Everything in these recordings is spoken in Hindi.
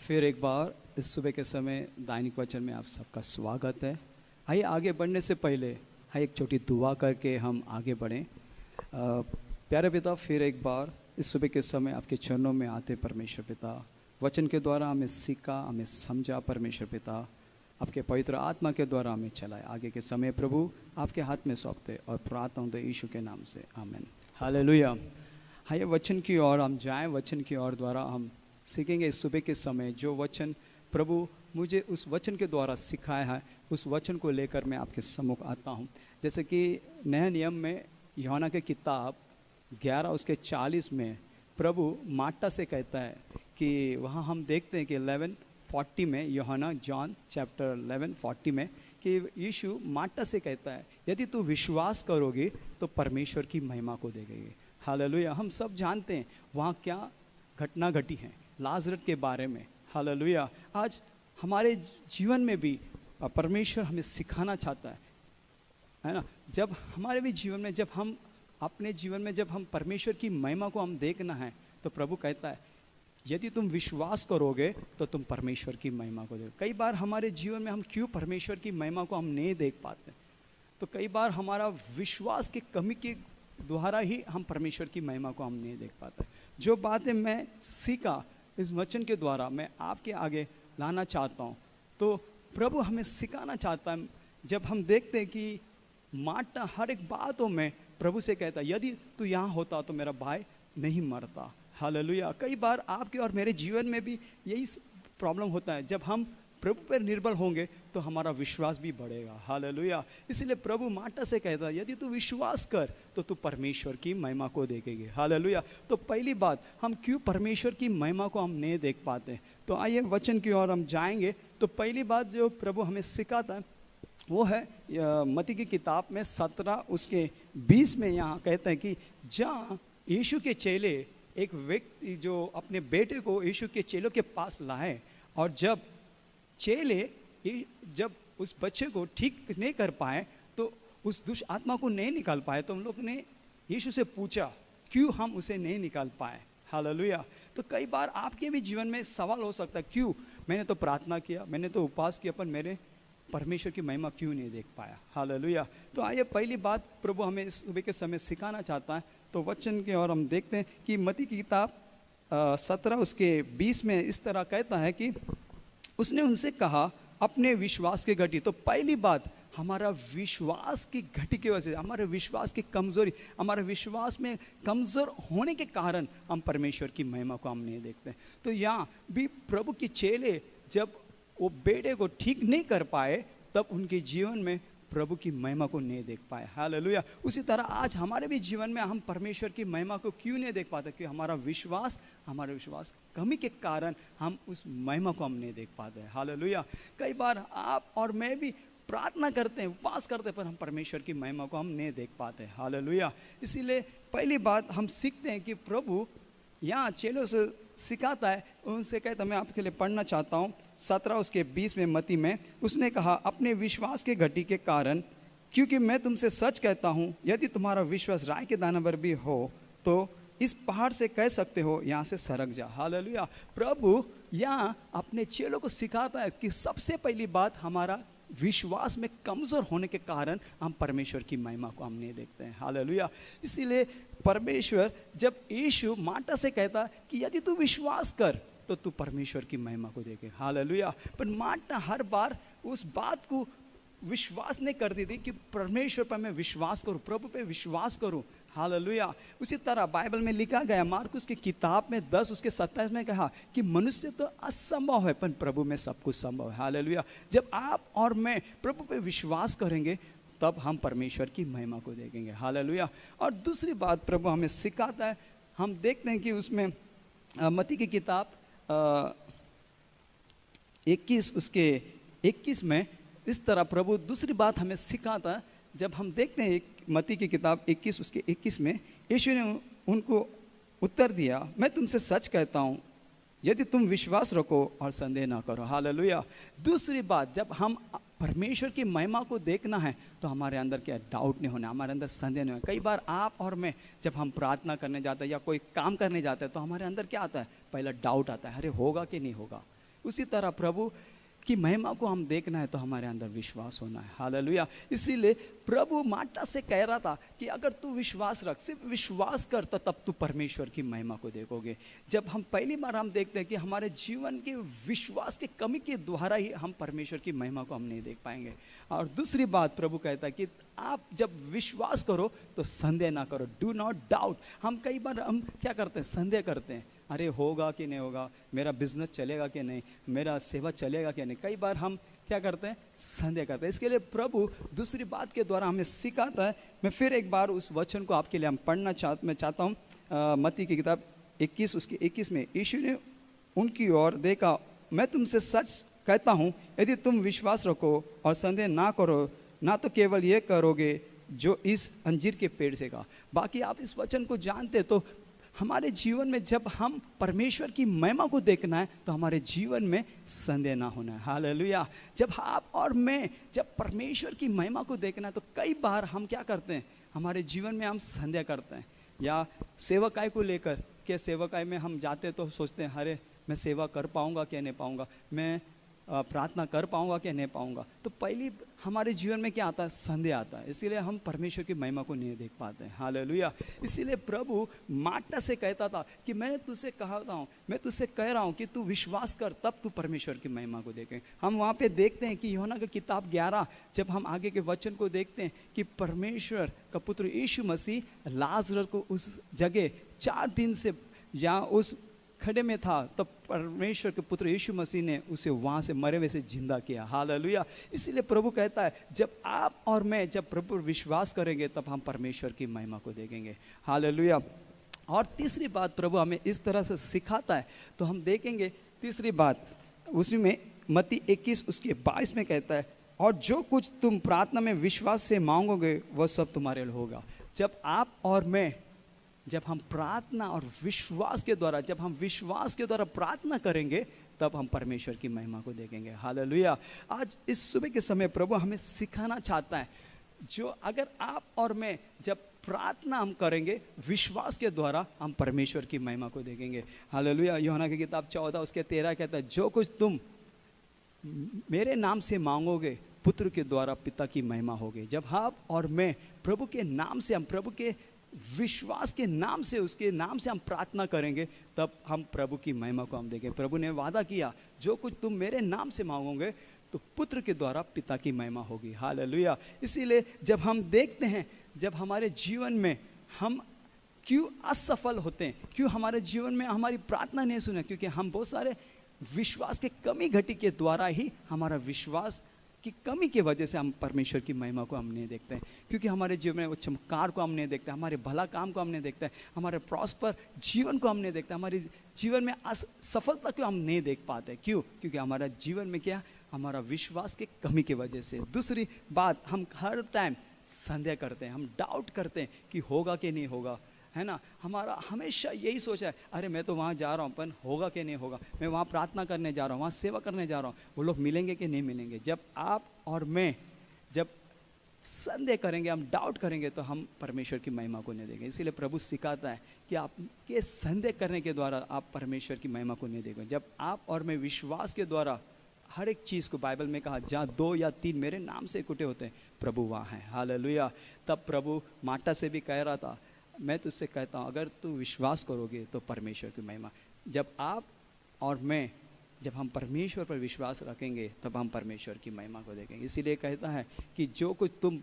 फिर एक बार इस सुबह के समय दैनिक वचन में आप सबका स्वागत है। आइए आगे बढ़ने से पहले एक छोटी दुआ करके हम आगे बढ़ें। प्यारे पिता, फिर एक बार इस सुबह के समय आपके चरणों में आते परमेश्वर पिता, वचन के द्वारा हमें सीखा, हमें समझा परमेश्वर पिता, आपके पवित्र आत्मा के द्वारा हमें चलाए। आगे के समय प्रभु आपके हाथ में सौंपते और प्रार्थना हूँ यीशु के नाम से, आमीन। हालेलुया। आइए वचन की ओर हम जाएं। वचन की ओर द्वारा हम सीखेंगे इस सुबह के समय जो वचन प्रभु मुझे उस वचन के द्वारा सिखाया है, उस वचन को लेकर मैं आपके सम्मुख आता हूँ। जैसे कि नए नियम में यूहन्ना के किताब 11 उसके 40 में प्रभु मार्टा से कहता है कि वहाँ हम देखते हैं कि 11:40 में यूहन्ना जॉन चैप्टर 11:40 में कि यीशु मार्टा से कहता है, यदि तू विश्वास करोगे तो परमेश्वर की महिमा को देखेगी। हालेलुया। हम सब जानते हैं वहाँ क्या घटना घटी है लाजरत के बारे में। हालेलुया। आज हमारे जीवन में भी परमेश्वर हमें सिखाना चाहता है ना। जब हमारे भी जीवन में, जब हम अपने जीवन में जब हम परमेश्वर की महिमा को हम देखना है तो प्रभु कहता है यदि तुम विश्वास करोगे तो तुम परमेश्वर की महिमा को देखो। कई बार हमारे जीवन में हम क्यों परमेश्वर की महिमा को हम नहीं देख पाते, तो कई बार हमारा विश्वास की कमी के द्वारा ही हम परमेश्वर की महिमा को हम नहीं देख पाते। जो बातें मैं सीखा इस वचन के द्वारा मैं आपके आगे लाना चाहता हूँ, तो प्रभु हमें सिखाना चाहता है। जब हम देखते हैं कि मार्टा हर एक बातों में प्रभु से कहता है यदि तू यहाँ होता तो मेरा भाई नहीं मरता। हालेलुया। कई बार आपके और मेरे जीवन में भी यही प्रॉब्लम होता है। जब हम प्रभु पर निर्भर होंगे तो हमारा विश्वास भी बढ़ेगा। हालेलुया। इसलिए प्रभु मार्टा से कहता है यदि तू विश्वास कर तो तू परमेश्वर की महिमा को देखेगी। हालेलुया। तो पहली बात, हम क्यों परमेश्वर की महिमा को हम नहीं देख पाते, तो आइए वचन की ओर हम जाएंगे। तो पहली बात जो प्रभु हमें सिखाता है वो है मत्ती की किताब में 17 उसके 20 में यहाँ कहते हैं कि जहाँ यीशु के चेले, एक व्यक्ति जो अपने बेटे को यीशु के चेलों के पास लाए, और जब चेले जब उस बच्चे को ठीक नहीं कर पाए तो उस दुष्ट आत्मा को नहीं निकाल पाए, तो हम लोग ने यीशु से पूछा क्यों हम उसे नहीं निकाल पाए। हालेलुया। तो कई बार आपके भी जीवन में सवाल हो सकता है क्यों, मैंने तो प्रार्थना किया, मैंने तो उपवास किया, पर मेरे परमेश्वर की महिमा क्यों नहीं देख पाया। हालेलुया। तो आइए पहली बात प्रभु हमें इस सुबह के समय सिखाना चाहता है। तो वचन के और हम देखते हैं कि मत्ती की किताब 17 उसके 20 में इस तरह कहता है कि उसने उनसे कहा अपने विश्वास की घटी। तो पहली बात, हमारा विश्वास की घटी की वजह से, हमारे विश्वास की कमजोरी, हमारे विश्वास में कमजोर होने के कारण हम परमेश्वर की महिमा को हम नहीं देखते। तो यहाँ भी प्रभु के चेले जब वो बेटे को ठीक नहीं कर पाए तब उनके जीवन में प्रभु की महिमा को नहीं देख पाए। हालेलुया। उसी तरह आज हमारे भी जीवन में हम परमेश्वर की महिमा को क्यों नहीं देख पाते, कि हमारे विश्वास कमी के कारण हम उस महिमा को हम नहीं देख पाते। हालेलुया। कई बार आप और मैं भी प्रार्थना करते हैं, उपवास करते हैं, पर हम परमेश्वर की महिमा को हम नहीं देख पाते। हालेलुया। इसीलिए पहली बात हम सीखते हैं कि प्रभु यहाँ चेलों से सिखाता है, उनसे कहता मैं आपके लिए पढ़ना चाहता हूँ 17 उसके 20 में मत्ती में उसने कहा अपने विश्वास के घटी के कारण, क्योंकि मैं तुमसे सच कहता हूँ यदि तुम्हारा विश्वास राई के दाने भर भी हो तो इस पहाड़ से कह सकते हो यहाँ से सरक जा। हालेलुया। प्रभु यहाँ अपने चेलों को सिखाता है कि सबसे पहली बात, हमारा विश्वास में कमजोर होने के कारण हम परमेश्वर की महिमा को हम नहीं देखते हैं। हालेलुया। इसीलिए परमेश्वर जब यीशु मार्टा से कहता कि यदि तू विश्वास कर तो तू परमेश्वर की महिमा को देखे। हालेलुया। पर मार्टा हर बार उस बात को विश्वास नहीं करती थी कि परमेश्वर पर मैं विश्वास करूं, प्रभु पे विश्वास करूं। हालेलुया। उसी तरह बाइबल में लिखा गया मार्कुस की किताब में 10 उसके 27 में कहा कि मनुष्य तो असंभव है पर प्रभु में सब कुछ संभव है। हालेलुया। जब आप और मैं प्रभु पे विश्वास करेंगे तब हम परमेश्वर की महिमा को देखेंगे। हालेलुया। और दूसरी बात प्रभु हमें सिखाता है, हम देखते हैं कि उसमें मत्ती की किताब 21 उसके 21 में इस तरह प्रभु दूसरी बात हमें सिखाता है। जब हम देखते हैं मत्ती की किताब 21 उसके 21 में यीशु ने उनको उत्तर दिया, मैं तुमसे सच कहता हूँ यदि तुम विश्वास रखो और संदेह ना करो। हालेलुया। दूसरी बात, जब हम परमेश्वर की महिमा को देखना है तो हमारे अंदर क्या डाउट नहीं होना, हमारे अंदर संदेह नहीं होना। कई बार आप और मैं जब हम प्रार्थना करने जाते हैं या कोई काम करने जाते हैं तो हमारे अंदर क्या आता है, पहला डाउट आता है, अरे होगा कि नहीं होगा, उसी तरह प्रभु कि महिमा को हम देखना है तो हमारे अंदर विश्वास होना है। हालेलुया। इसीलिए प्रभु मार्टा से कह रहा था कि अगर तू विश्वास रख, सिर्फ विश्वास कर, तो तब तू परमेश्वर की महिमा को देखोगे। जब हम पहली बार हम देखते हैं कि हमारे जीवन के विश्वास की कमी के द्वारा ही हम परमेश्वर की महिमा को हम नहीं देख पाएंगे। और दूसरी बात प्रभु कहता है कि आप जब विश्वास करो तो संदेह ना करो, डू नॉट डाउट। हम कई बार हम क्या करते हैं, संदेह करते हैं, अरे होगा कि नहीं होगा, मेरा बिजनेस चलेगा कि नहीं, मेरा सेवा चलेगा कि नहीं। कई बार हम क्या करते हैं, संदेह करते हैं। इसके लिए प्रभु दूसरी बात के द्वारा हमें सिखाता है। मैं फिर एक बार उस वचन को आपके लिए हम पढ़ना चाहता हूँ। मत्ती की किताब 21 उसके 21 में यीशु ने उनकी ओर देखा, मैं तुमसे सच कहता हूँ, यदि तुम विश्वास रखो और संदेह ना करो, ना तो केवल ये करोगे जो इस अंजीर के पेड़ से कहा। बाकी आप इस वचन को जानते तो हमारे जीवन में जब हम परमेश्वर की महिमा को देखना है तो हमारे जीवन में संदेह ना होना है। हालेलुया। जब आप और मैं जब परमेश्वर की महिमा को देखना है तो कई बार हम क्या करते हैं, हमारे जीवन में हम संदेह करते हैं। या सेवकाई को लेकर के सेवकाई में हम जाते तो सोचते हैं, अरे मैं सेवा कर पाऊंगा क्या नहीं पाऊंगा, मैं प्रार्थना कर पाऊंगा क्या नहीं पाऊंगा। तो पहली हमारे जीवन में क्या आता है, संदेह आता है। इसीलिए हम परमेश्वर की महिमा को नहीं देख पाते हैं। हालेलुया। इसीलिए प्रभु मार्टा से कहता था कि मैंने तुझसे कहा हूँ, मैं तुझसे कह रहा हूँ कि तू विश्वास कर, तब तू परमेश्वर की महिमा को देखें। हम वहाँ पे देखते हैं कि यूहन्ना की किताब 11 जब हम आगे के वचन को देखते हैं कि परमेश्वर का पुत्र यीशु मसीह लाजरस को उस जगह 4 दिन से या उस खड़े में था, तब परमेश्वर के पुत्र यीशु मसीह ने उसे वहां से मरे हुए से जिंदा किया। हालेलुया। इसीलिए प्रभु कहता है जब आप और मैं जब प्रभु पर विश्वास करेंगे तब हम परमेश्वर की महिमा को देखेंगे। हालेलुया। और तीसरी बात प्रभु हमें इस तरह से सिखाता है, तो हम देखेंगे तीसरी बात उसी में मत्ती 21 उसके 22 में कहता है, और जो कुछ तुम प्रार्थना में विश्वास से मांगोगे वह सब तुम्हारे लिए होगा। जब आप और मैं जब हम प्रार्थना और विश्वास के द्वारा जब हम विश्वास के द्वारा प्रार्थना करेंगे तब हम परमेश्वर की महिमा को देखेंगे। हालेलुया। आज इस सुबह के समय प्रभु हमें सिखाना चाहता है, जो अगर आप और मैं जब प्रार्थना हम करेंगे विश्वास के द्वारा हम परमेश्वर की महिमा को देखेंगे। हालेलुया। यूहन्ना की किताब 14 उसके 13 कहता है, जो कुछ तुम मेरे नाम से मांगोगे पुत्र के द्वारा पिता की महिमा होगी। जब आप और मैं प्रभु के नाम से, हम प्रभु के विश्वास के नाम से, उसके नाम से हम प्रार्थना करेंगे तब हम प्रभु की महिमा को हम देखें। प्रभु ने वादा किया, जो कुछ तुम मेरे नाम से मांगोगे तो पुत्र के द्वारा पिता की महिमा होगी। हालेलुया। इसीलिए जब हम देखते हैं जब हमारे जीवन में हम क्यों असफल होते हैं, क्यों हमारे जीवन में हमारी प्रार्थना नहीं सुने, क्योंकि हम बहुत सारे विश्वास के कमी घटी के द्वारा ही हमारा विश्वास की कमी की वजह से हम परमेश्वर की महिमा को हम नहीं देखते हैं। क्योंकि हमारे जीवन में वो चमत्कार को हम नहीं देखते, हमारे भला काम को हम नहीं देखते, हमारे प्रॉस्पर जीवन को हम नहीं देखते, हमारे जीवन में सफलता को हम नहीं देख पाते। क्यों? क्योंकि हमारा जीवन में क्या, हमारा विश्वास की कमी की वजह से। दूसरी बात, हम हर टाइम संदेह करते हैं, हम डाउट करते हैं कि होगा कि नहीं होगा, है ना। हमारा हमेशा यही सोच है, अरे मैं तो वहाँ जा रहा हूँ पर होगा कि नहीं होगा, मैं वहाँ प्रार्थना करने जा रहा हूँ, वहाँ सेवा करने जा रहा हूँ, वो लोग मिलेंगे कि नहीं मिलेंगे। जब आप और मैं जब संदेह करेंगे, हम डाउट करेंगे तो हम परमेश्वर की महिमा को नहीं देंगे। इसीलिए प्रभु सिखाता है कि आपके संदेह करने के द्वारा आप परमेश्वर की महिमा को नहीं देंगे। जब आप और मैं विश्वास के द्वारा हर एक चीज़ को, बाइबल में कहा जहाँ 2 या 3 मेरे नाम से इकट्ठे होते हैं प्रभु वहाँ हैं। हालेलुया। तब प्रभु मार्टा से भी कह रहा था, मैं तुझसे कहता हूँ अगर तू विश्वास करोगे तो परमेश्वर की महिमा। जब आप और मैं जब हम परमेश्वर पर विश्वास रखेंगे तब हम परमेश्वर की महिमा को देखेंगे। इसीलिए कहता है कि जो कुछ तुम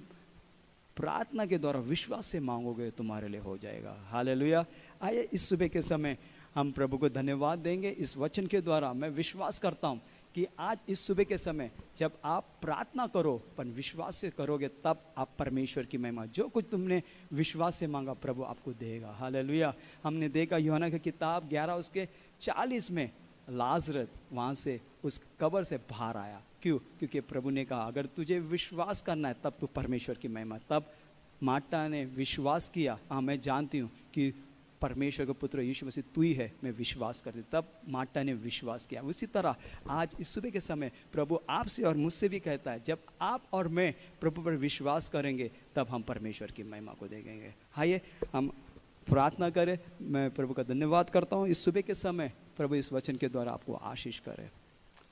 प्रार्थना के द्वारा विश्वास से मांगोगे तुम्हारे लिए हो जाएगा। हालेलुया। आइए इस सुबह के समय हम प्रभु को धन्यवाद देंगे। इस वचन के द्वारा मैं विश्वास करता हूँ कि आज इस सुबह के समय जब आप प्रार्थना करो पर विश्वास से करोगे तब आप परमेश्वर की महिमा, जो कुछ तुमने विश्वास से मांगा प्रभु आपको देगा। हालेलुया। हमने देखा यूहन्ना की किताब 11 उसके 40 में लाजरस वहाँ से उस कब्र से बाहर आया। क्यों? क्योंकि प्रभु ने कहा अगर तुझे विश्वास करना है तब तू परमेश्वर की महिमा। तब मार्टा ने विश्वास किया, हाँ मैं जानती हूँ कि परमेश्वर का पुत्र यीशु मसीह तू ही है, मैं विश्वास करती। तब मार्टा ने विश्वास किया। उसी तरह आज इस सुबह के समय प्रभु आपसे और मुझसे भी कहता है, जब आप और मैं प्रभु पर विश्वास करेंगे तब हम परमेश्वर की महिमा को देखेंगे। आइए हम प्रार्थना करें। मैं प्रभु का धन्यवाद करता हूँ इस सुबह के समय, प्रभु इस वचन के द्वारा आपको आशीष करे।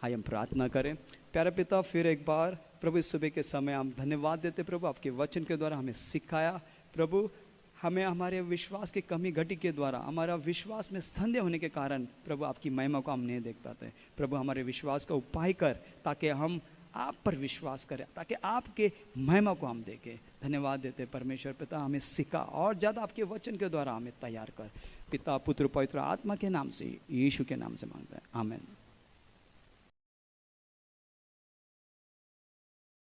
आइए हम प्रार्थना करें। प्यारे पिता, फिर एक बार प्रभु इस सुबह के समय हम धन्यवाद देते प्रभु, आपके वचन के द्वारा हमें सिखाया प्रभु। हमें हमारे विश्वास की कमी घटी के द्वारा, हमारा विश्वास में संदेह होने के कारण प्रभु आपकी महिमा को हम नहीं देख पाते। प्रभु हमारे विश्वास का उपाय कर, ताकि हम आप पर विश्वास करें, ताकि आपके महिमा को हम देखें। धन्यवाद देते परमेश्वर पिता, हमें सिखा और ज़्यादा आपके वचन के द्वारा हमें तैयार कर। पिता, पुत्र, पवित्र आत्मा के नाम से, यीशु के नाम से मांगते हैं, आमीन।